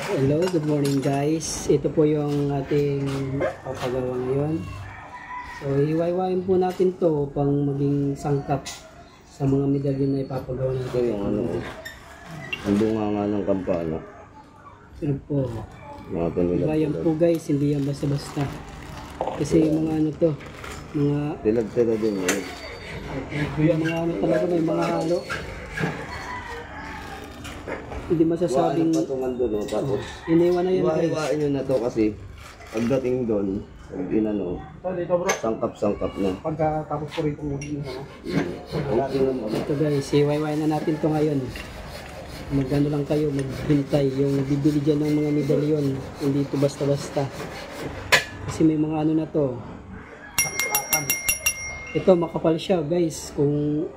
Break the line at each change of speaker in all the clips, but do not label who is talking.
Hello, good morning guys. Ito po yung ating papagawa ngayon. So, hiwa-hiwain po natin to pang maging sangkap sa mga medalyon na ipapagawa natin.
Ito yung ang bunga nga ng kampana.
Pero po,
Mga tinilag.
hiwayan po guys, hindi yan basta-basta. Kasi yung mga ano to, mga
Tilag-tila din yun.
mga ano talaga, may mga halo. Hindi masasabing
Iwain ang patungan doon, no? Tapos
iniwan na yan guys.
iwain nyo na to kasi pagdating doon, pag inano, sangkap-sangkap na.
Pagkatapos ko rin kung ano.
Okay naman.
Ito guys, hiwa-hiwain na natin to ngayon. Magano lang kayo, magbintay. Yung bibili dyan ng mga medalyon, hindi ito basta-basta. Kasi may mga ano na to. Ito, makapal siya guys. Kung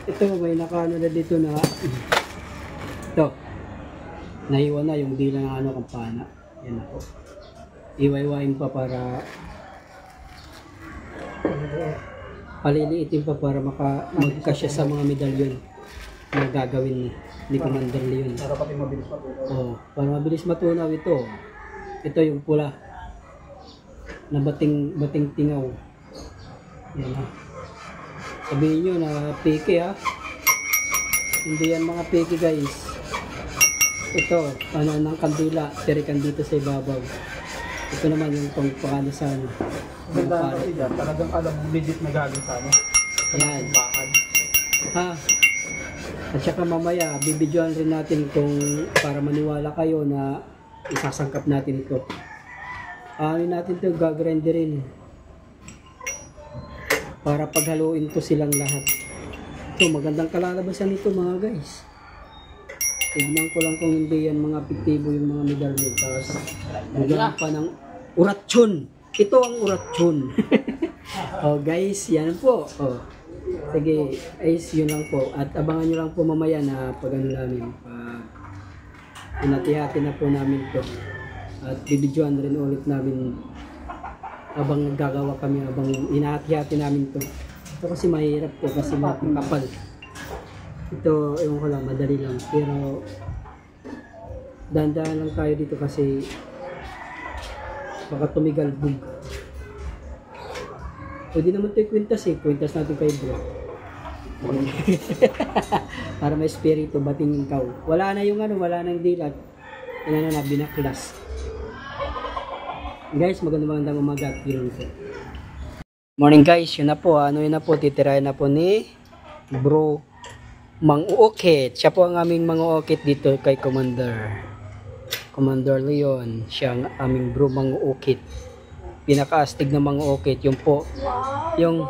ito, may nakaano na dito na ito. Nahiwa na yung dila ng ano, kampana. Yan ako. Iwa-iwain pa para paliliitin pa para magkasya sa mga medalyon na gagawin ni Commander Leon.
Para pati mabilis pa po.
Oh, para mabilis matunaw ito. Ito yung pula na bating tingaw. Yan ha. Sabihin nyo na peke ha. Hindi yan mga peke guys. Ito, ano ng kandila, tirikan dito sa ibabaw. Ito naman yung pangpakano sa ano.
Ganda na kasi dyan, talagang alam mo legit na galing sa ano.
Yan.
Bakal.
Ha. At saka mamaya, bibidyoan rin natin kung para maniwala kayo na isasangkap natin ito. Ano natin ito, gagrinderin. Para paghaluin to silang lahat. Ito, magandang kalalabasan nito mga guys. Tignan ko lang kung hindi yan mga epektibo yung mga medalyo. Tapos, magandang pa ng uratsyon. Ito ang uratsyon. Oh guys, yan po. Oh. Sige, guys, yun lang po. At abangan nyo lang po mamaya na pag ano namin. Pinati-hati na po namin to. At bibidyoan rin ulit namin habang naggagawa kami, habang inahati-hati namin to. Ito kasi mahirap po kasi makapal. Ito, ewan ko lang, madali lang. Pero, dahan-dahan lang tayo dito kasi baka tumigalbog. Pwede naman ito kwintas eh. Kwintas natin kay bro. Para may espiritu, bating ikaw. Wala na yung ano, wala na yung dilat. Yan na, binaklas. Guys, magandang umaga at yun po. Morning guys, yun na po. Ano yun na po, titirahin na po ni Bro Mang-uukit. Siya po ang aming Mang-uukit dito kay Commander Leon. Siya ang aming Bro Mang-uukit. Pinakaastig na Mang-uukit. Yung po, yung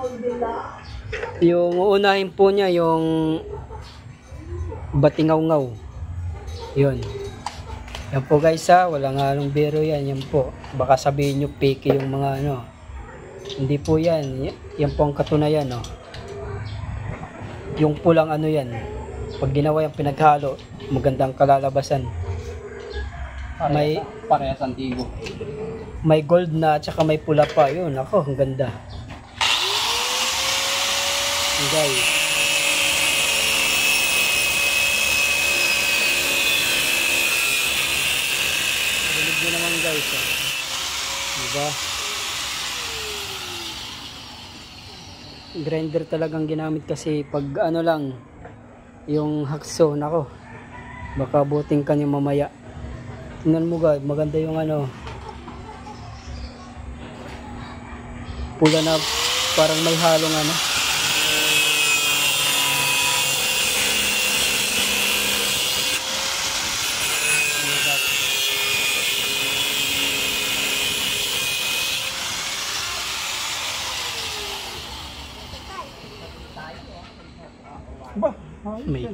uunahin po niya yung batingaw-ngaw. Yun. Yan po guys ha, walang halong biro yan. Yan po, baka sabihin nyo fake yung mga ano. Hindi po yan. Yan po ang katunayan no. Yung pulang ano yan. Pag ginawa yung pinaghalo, magandang kalalabasan.
Parehas antigo.
May gold na at saka may pula pa. Yun, ako, ang ganda. Guys. Rinig nyo naman guys. Diba? Grinder talagang ginamit kasi pag ano lang yung hakso, nako. Baka buting ka niyo mamaya. Tingnan mo guys, maganda yung ano. Pula na parang may halong ano.
Ba?
May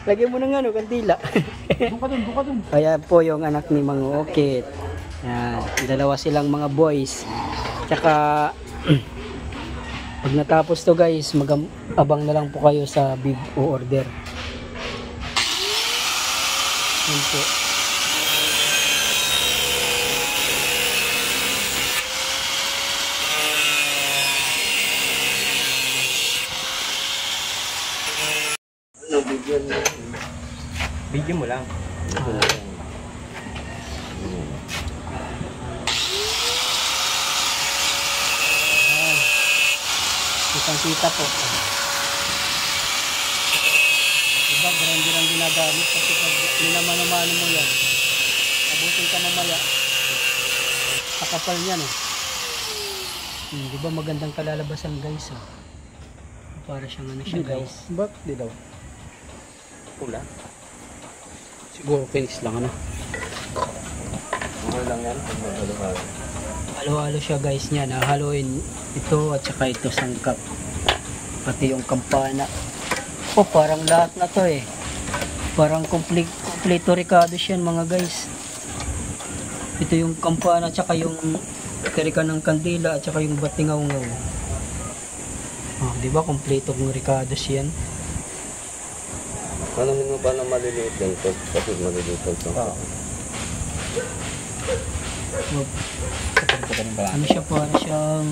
lagyan mo ng ano, kandila.
Doon ka dun.
Kaya po yung anak ni Mang-uukit. Yan, dalawa silang mga boys. Tsaka pag natapos to guys, abang na lang po kayo sa big order. Yan po.
no, bigyan mo.
Video mo lang.
Kitang-kita po. Diba, grinder ang ginagamit kasi pag minamano-mano mo yan, abutin ka mamaya. Kakapal yan eh. Diba magandang kalalabasan guys oh. Para siyang ano siya guys.
Ba't di daw?
Pula.
Siguro finish lang ano.
Ano lang yan?
Halo-halo siya guys niya. Haluin ito at saka ito sangkap. Pati yung kampana. Oh, parang lahat na to eh. Parang kompleto Ricardo yan mga guys. Ito yung kampana at saka yung karikan ng kandila at saka yung batingaw-ngaw. Oh, di ba kompleto ng Ricardo yan?
Panahin mo pa na maliliit yan to? Kasi maliliit ang sangkap.
Ano siya para siyang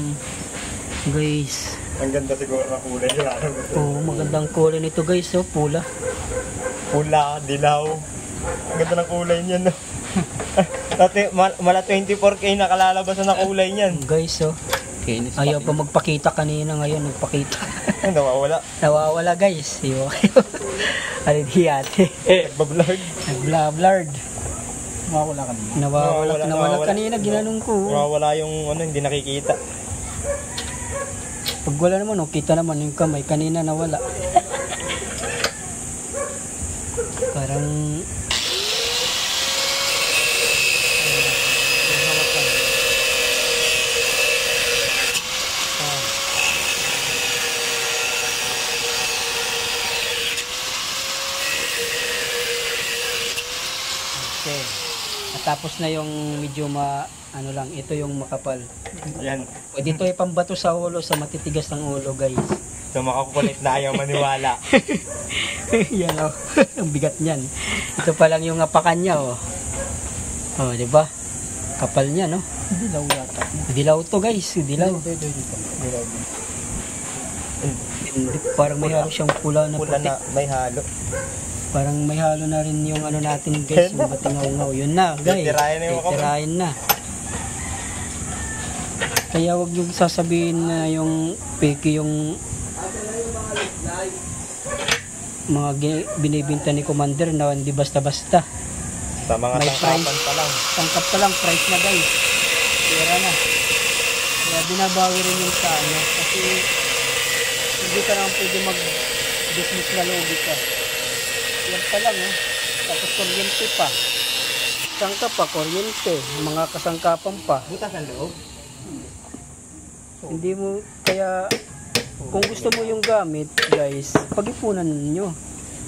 guys.
Ang ganda siguro ng kulay nila.
Oh, magandang kulay nito guys oh, pula.
Pula, dilaw. Ang ganda ng kulay niyan. No? Dati, mala 24K nakalalabasan ng kulay niyan.
Guys oh. Ayaw pa magpakita kanina, ngayon nagpakita.
Nawawala.
Nawawala guys. Iwa kayo. Ano di ate?
Nagbablog.
Nagblurred.
Mawala ka naman.
Nawawala kanina, ginanong ko.
Nawawala yung ano, hindi nakikita.
Pag wala naman, oh, kita naman yung kamay. Kanina nawala. Parang... Okay. Natapos na yung medyo ano lang, ito yung makapal.
Yan.
Pwede ito ipambato sa ulo, sa matitigas ng ulo guys.
So makakukulit na ayaw maniwala.
Yan oh. Ang bigat niyan. Ito pa lang yung apakan niya oh. Oh, di ba? Kapal niya no.
Dilaw yata.
Dilaw to guys, dilaw.
Dilaw.
Parang may halo siyang pula na
Pula
puti.
na may halo.
Parang may halo na rin yung ano natin guys, yung batingaw-ngaw. Yun na guys.
Titirahin na yung makapal.
Titirahin na. Kaya wag yung sasabihin na yung peke yung mga binibinta ni Commander na hindi basta-basta.
Sa mga
May
tangkapan
price.
pa lang.
Tangkap pa lang, price na guys. Pera na. Kaya binabawi rin yung sa ano. Kasi hindi ka naman pwede mag-business na logi ka. Yan pa lang eh. Tapos kuryente pa. Sangkap pa, kuryente. Mga kasangkapan pa.
Butas ang loob.
Hindi mo, kaya kung gusto mo yung gamit guys, pag-ipunan ninyo.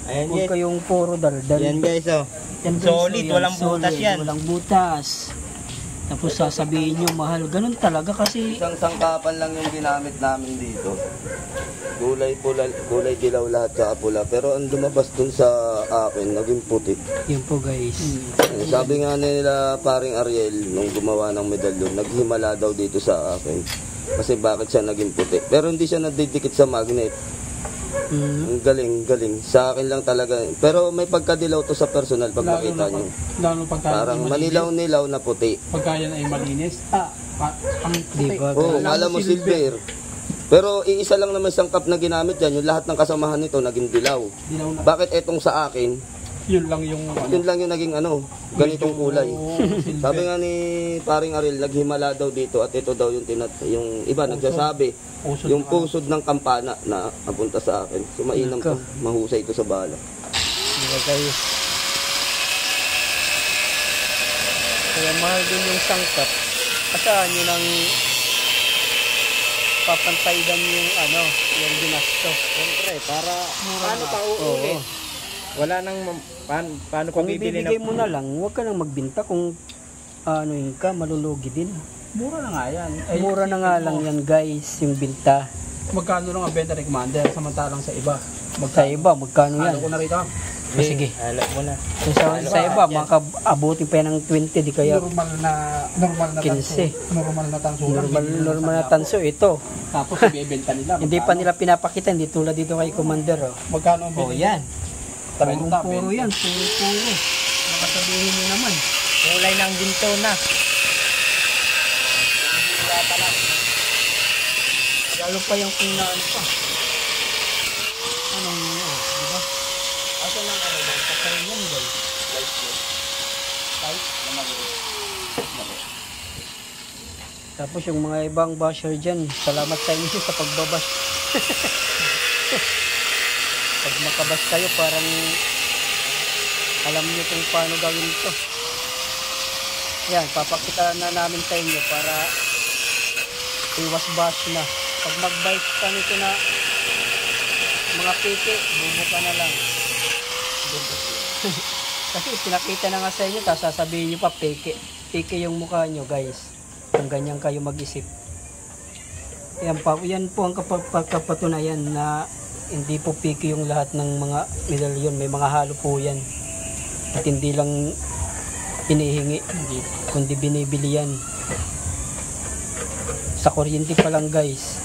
Ayan
Huwag
guys.
kayong puro daldal.
Yan guys oh.
Yan, guys,
Solid,
yan,
walang butas yan.
Walang butas. Tapos sasabihin nyo mahal. Ganun talaga kasi
Isang sangkapan lang yung ginamit namin dito. Kulay pula, kulay dilaw lahat sa pula. Pero ang lumabas dun sa akin, naging puti.
yun po guys.
Sabi nga nila paring Ariel, nung gumawa ng medalyon, naghimala daw dito sa akin. Kasi bakit siya naging puti. Pero hindi siya nadidikit sa magnet. Ang galing, galing. Sa akin lang talaga. Pero may pagkadilaw to sa personal pag makita nyo.
Lalo pagka
Parang manilaw-nilaw na puti.
pagka yan ay malinis. Ang
Di ba?
Oo,
Alam
alam
mo,
mo silver. Pero iisa lang naman sangkap na ginamit yan. Yung lahat ng kasamahan nito naging dilaw.
dilaw na.
Bakit etong sa akin,
Yun lang yung
yun lang yung naging ganitong kulay. Sabi nga ni paring Ariel, naghimala daw dito at ito daw yung yung iba nagsasabi, yung pusod ng kampana na napunta sa akin. So mainam to, mahusay ito sa bala.
Di ba guys? Kaya mahal din yung sangkap. Asaan yun ang papantaydan yung yung ginasto.
Siyempre, para paano pa uulit? Wala nang paano
Kung
pa bibili
ibibigay
ng
mo na lang, huwag ka nang magbinta kung yun ka, malulugi din.
mura na nga yan.
Mura na nga lang yan guys, yung binta.
Magkano lang ang benta ni Commander samantalang sa iba?
Sa iba, magkano yan?
Halo ko na rito.
Sige.
Alam mo na.
Kung sa iba, makaabuti pa yan ng 20, di kaya
Normal na
15.
tanso. Normal na tanso.
normal na tanso ito.
Tapos ibebenta nila.
Hindi pa nila pinapakita, hindi tulad dito kay Commander. Oh.
Magkano ang
Oh,
binili?
yan.
Puro yan, puro. Makasabihin nyo naman.
Kulay ng ginto na.
Lalo pa yung pinaan pa. Anong yun, di ba? Asa lang ano ba? Patay yan, guys. Light? Tapos yung mga ibang basher dyan, salamat sa inyo sa pagbabash. Pag makabash kayo, parang alam nyo kung paano gawin ito. Yan, papakita na namin sa inyo para iwas bash na. Pag mag-bite ka nito na mga piki, bubuka na lang. Kasi pinakita na nga sa inyo, tapos sasabihin nyo pa piki. Piki yung mukha nyo, guys. Kung ganyan kayo mag-isip. Yan po ang kapatunayan na hindi po piki yung lahat ng mga medalyon. May mga halo po yan. At hindi lang hinihingi, kundi binibili yan. Sa kuryente pa lang, guys.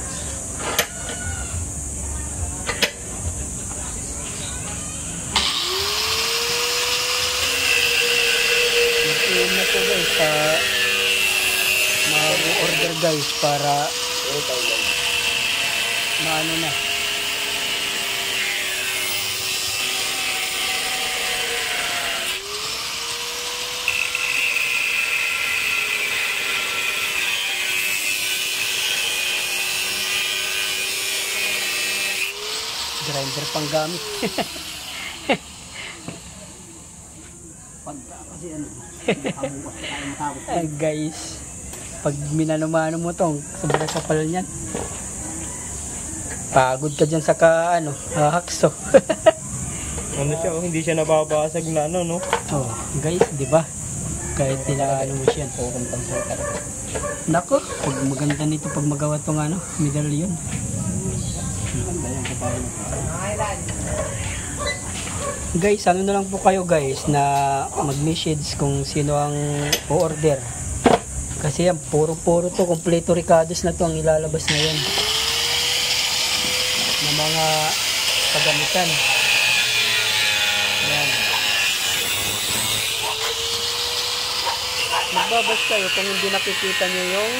Ito na po, guys, mag-order, guys, para maano na. Grinder pang gamit. Guys, pag minanumano mo tong sobrang kapal niyan, pagod ka dyan sa hakso.
Ano siya, hindi siya nababasag na ano, no?
Oh, guys, di ba? Kahit tinaano mo siya. Nako, pag maganda nito pag magawa tong medalyon. Guys, ano na lang po kayo, guys, na mag-message kung sino ang o-order. Kasi yan, puro to, kompleto ricados na to ang ilalabas ngayon ng mga kagamitan. Yan. Magbabas kayo kung hindi nakikita nyo yung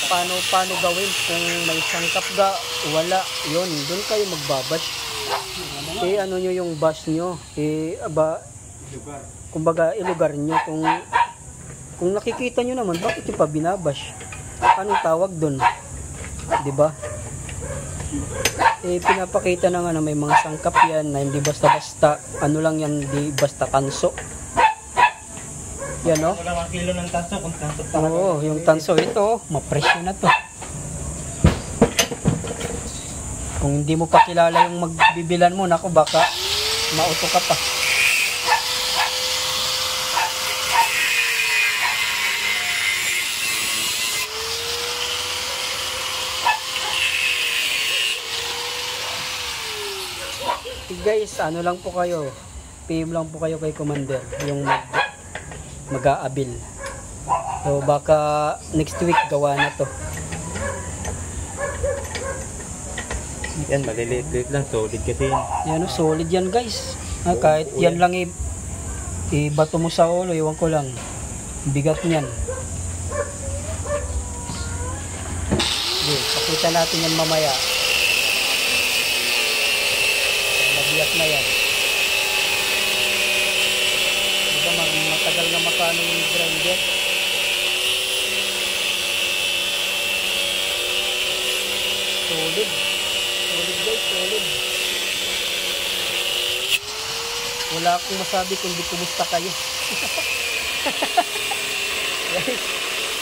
paano gawin. Kung may sangkap ga, wala, yun, doon kayo magbabash. Ano nyo yung bash nyo, kumbaga ilugar nyo. Kung nakikita nyo naman, bakit yung pa binabash? Anong tawag doon? Diba? Pinapakita na nga na may mga sangkap yan, na hindi basta-basta, ano lang yan, hindi basta tanso. Yan, no?
Wala mga kilo ng tanso, kung tanso
Oo, yung tanso ito, mapresyo na to. Kung hindi mo pa kilala yung magbibilan mo, nako, baka mauto ka pa. Guys, ano lang po kayo, PM lang po kayo kay Commander, yung mag-aabil. So baka next week gawa na to.
yan, maliliit lang, solid kasi yan.
Yan, solid yan, guys. Kahit yan lang ibato mo sa ulo, iwan ko lang. Bigat niyan. Okay, pakita natin yan mamaya. Mabiyak na yan. Diba, matagal na makano yung grinder. Solid. Solid, guys, solid. Wala akong masabi kundi kumusta kayo. Guys,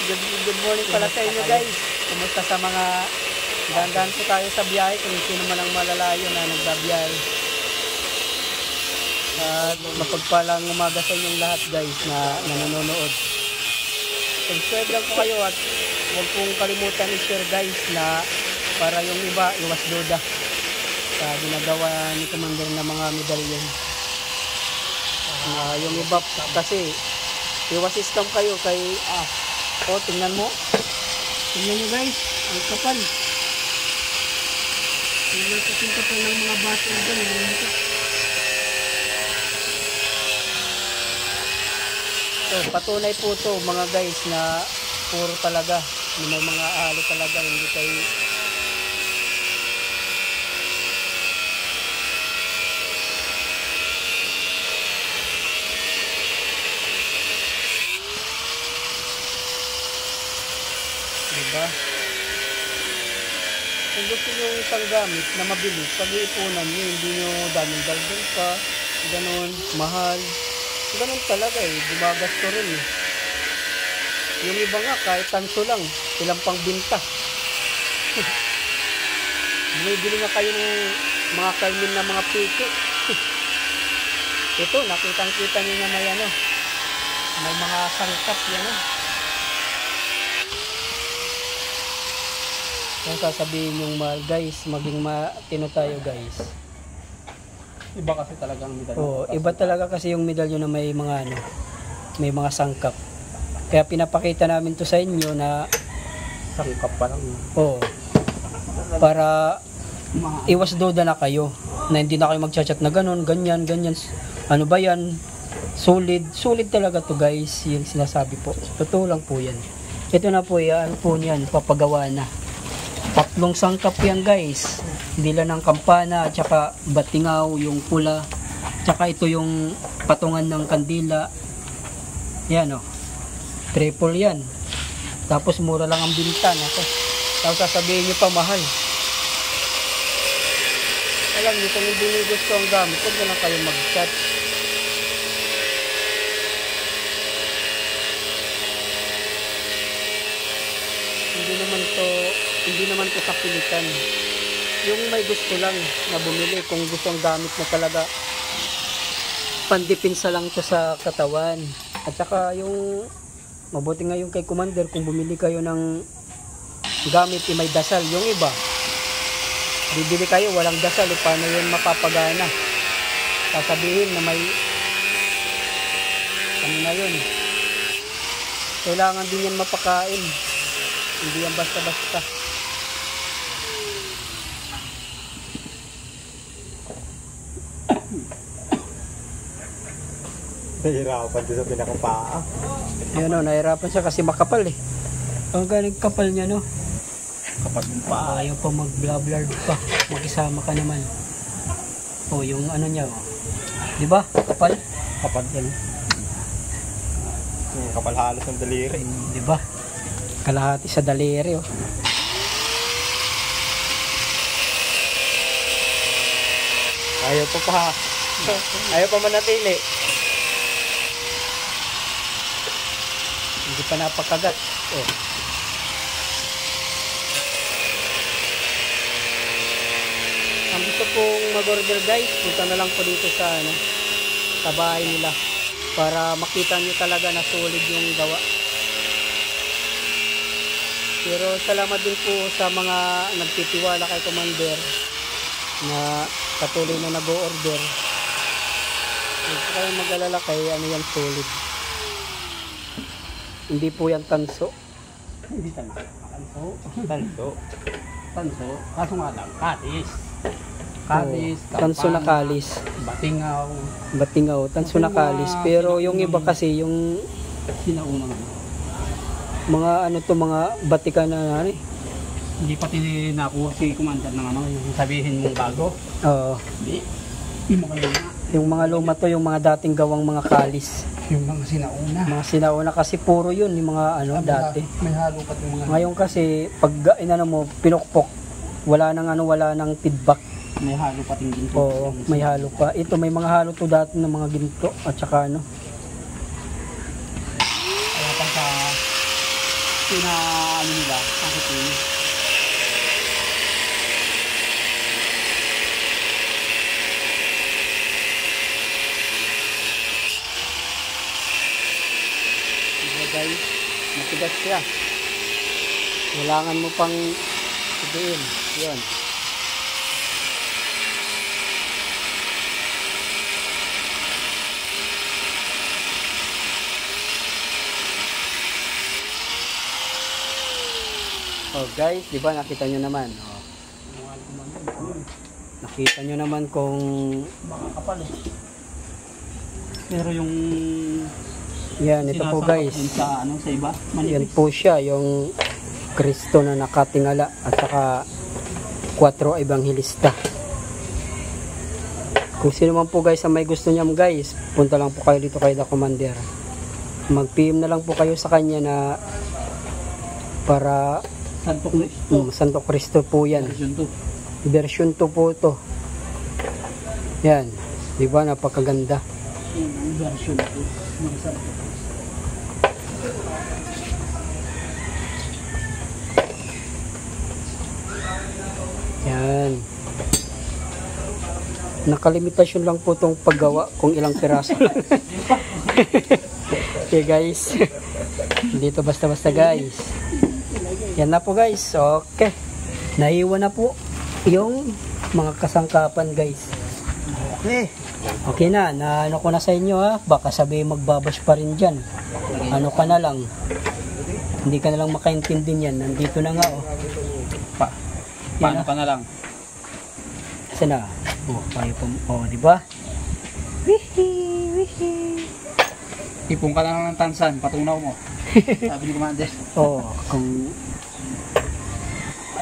good morning pala sa inyo, guys. Kumusta sa mga dandan po tayo sa biyahe, kung sino man ang malalayo na nagbabiyahe. At mapagpalang umaga sa inyong lahat, guys, na nanonood. Subscribe lang po kayo at huwag pong kalimutan i-share, guys, na para yung iba iwas duda sa ginagawa ni Commander ng mga medalyon. Yung iba kasi iwas scam kayo kay tingnan mo, tingnan nyo, guys, ang kapal. Yung kasing kapal ng mga battle dyan. So, patunay po to mga guys na puro talaga. May mga alo talaga. Hindi kayo diba? Kung gusto nyo isang gamit na mabilis, pag-iipunan nyo, hindi nyo daming daldal pa, ganun, mahal. Ganun talaga eh, gumagasto rin eh. Yung iba nga, kahit tanso lang, silang pang binta. Bumibili nga kayo ng mga kalmin na mga piki. Ito, nakitang-kita nyo na may ano, may mga sangkap yan eh. Kung sasabihin yung mahal guys, maging matino tayo guys.
Iba kasi talaga ang medalyo.
Oo, iba talaga kasi yung medalyo na may mga ano, may mga sangkap. Kaya pinapakita namin to sa inyo na
Sangkap pa lang.
oo, para iwas duda na kayo na hindi na kayo magchat-chat na ganun, ganyan, ganyan. Ano ba yan? Solid talaga to guys, yung sinasabi po. Totoo lang po yan. Ito na po yan, po niyan, papagawa na. 3 sangkap yan guys. Dila ng kampana at saka batingaw, yung pula. Tsaka ito yung patungan ng kandila. Yan o. Triple yan. Tapos mura lang ang binta. Tapos sasabihin nyo pa mahal. Alam nyo, kung hindi nyo gusto ang gamit, huwag na lang kayo mag-chat. Hindi naman to sa pilitan. Yung may gusto lang na bumili, kung gusto ang gamit na talaga, pandipinsa lang to sa katawan. At saka yung mabuti nga yung kay Commander, kung bumili kayo ng gamit may dasal. Yung iba bibili kayo walang dasal, paano yun mapapagana? Sasabihin na may ano na yun, kailangan din yan mapakain, hindi yan basta-basta.
Nahihirapan doon sa pinakapaa.
Ayun o, nahirapan siya kasi makapal eh. Ang galing kapal niya no.
Kapag yung paa.
Ayaw pa mag-blablar pa. Makisama ka naman. O yung ano niya o. Diba? Kapal?
Kapag yan.
Kapal halos ng daliri.
Diba? Kalahati sa daliri o.
Ayaw pa. Ayaw pa manatili.
Hindi pa napakagat. Oh. Ang gusto pong mag-order guys, punta na lang po dito sa ano, sa bahay nila para makita nyo talaga na solid yung gawa. Pero salamat din po sa mga nagtitiwala kay Commander na patuloy na nag-o-order. Huwag kayong mag-alala kay ano yan, solid. Hindi po yan tanso.
Hindi tanso.
Tanso.
Tanso. Kaso nga lang. Katis. Katis.
Oh, tanso na kalis.
Batingaw.
Batingaw, tanso na kalis. Pero yung iba kasi, yung
Sinaunang.
mga ano to, mga batika na ano eh.
Hindi pati nakuha si Commander ng ano, yung sabihin mong bago.
Oo.
Hindi. Hindi mo kayo na.
Yung mga luma to, yung mga dating gawang mga kalis.
Yung mga sinauna.
Mga sinauna kasi puro yun, yung mga ano dati.
May halo pa yung mga.
Ngayon kasi, pag inano mo, pinukpok, wala nang feedback.
May halo pa yung ginto.
Oo, may halo pa. Ito, may mga halo to dati ng mga ginto at saka ano.
Kaya pa sa ano nila, bakit yun?
Guys, matigas siya. Kailangan mo pang sabihin. Yun. Oh guys, di ba nakita nyo naman? Oh. Kita nyo naman kung
Baka kapal eh. Pero yung
yan, ito po
sinasakop
guys.
din sa ano sa iba,
Yan
manipis.
po siya, yung Kristo na nakatingala at saka 4 ebanghilista. Kung sino man po guys ang may gusto niyan guys, punta lang po kayo dito kay The Commander. Mag-PM na lang po kayo sa kanya na para
Santo Cristo.
Santo Cristo po yan.
Version 2.
Version 2 po to. Yan. Di ba? Napakaganda.
Yung version 2 ng Santo.
Yan. Nakalimitasyon lang po tong paggawa kung ilang piraso lang. Okay guys. Dito basta-basta guys. Yan na po guys. Okay. Naiwan na po yung mga kasangkapan guys. Okay. Okay na. Naano ko na sa inyo ha. Baka sabi magbabash pa rin dyan. Ano ka na lang. Hindi ka na lang makaintindi niyan. Nandito na nga oh.
Paano pa na lang?
Kasi na. Oh, tayo po. Oh, di ba?
Tipong ka na lang ng tansan, patunaw mo. Sabi ni Commander.
Oh, kung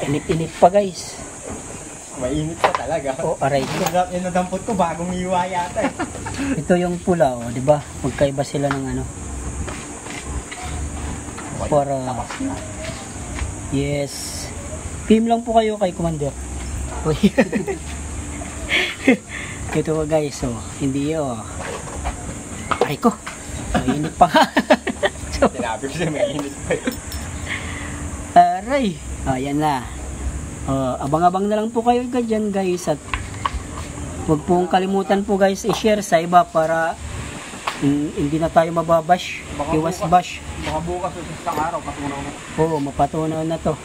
init-init pa guys.
Mainit pa talaga.
Oh, aray ko.
Yung nadampot ko, bagong hiwa yata eh.
Ito yung pula, oh, di ba? Magkaiba sila ng ano. Para yes. Team lang po kayo kay Commander. Uy. Ito po guys, oh, hindi oh. Aray ko. Mainit pa nga.
Sinabi ko siya, mainit pa eh.
Aray. Ayan na. Abang-abang na lang po kayo dyan guys. At huwag pong kalimutan po guys i-share sa iba para hindi na tayo mababash. Iwas bash.
Baka bukas o sa araw, patunaw mo.
Oo, mapatunaw na to.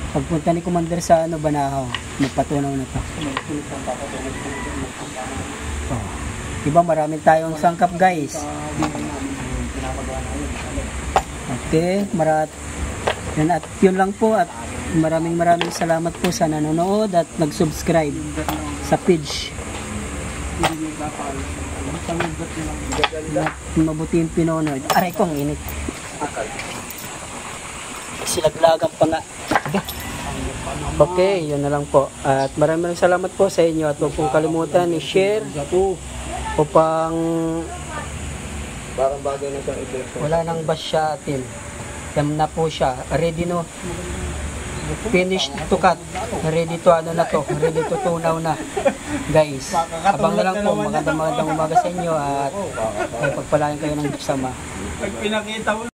Pagpunta ni Commander sa ano, Banahaw, mapatunaw na to. Oh. Diba maraming tayong sangkap guys. Okay, yan at yun lang po at maraming salamat po sa nanonood at nag-subscribe sa page. Mabuti yung pinonood. Aray kong init. Silaglagan pa nga. Okay, yun na lang po. At maraming salamat po sa inyo at huwag pong kalimutan i-share upang
Parang bagay na siyang ito.
wala nang bash sa atin. Yan na po siya. Ready no? Finish to cut. Ready to ano na to. Ready to tunaw na. Guys, abang na lang po. Magandang umaga sa inyo at pagpalain kayo ng sama.
Pag pinakita mo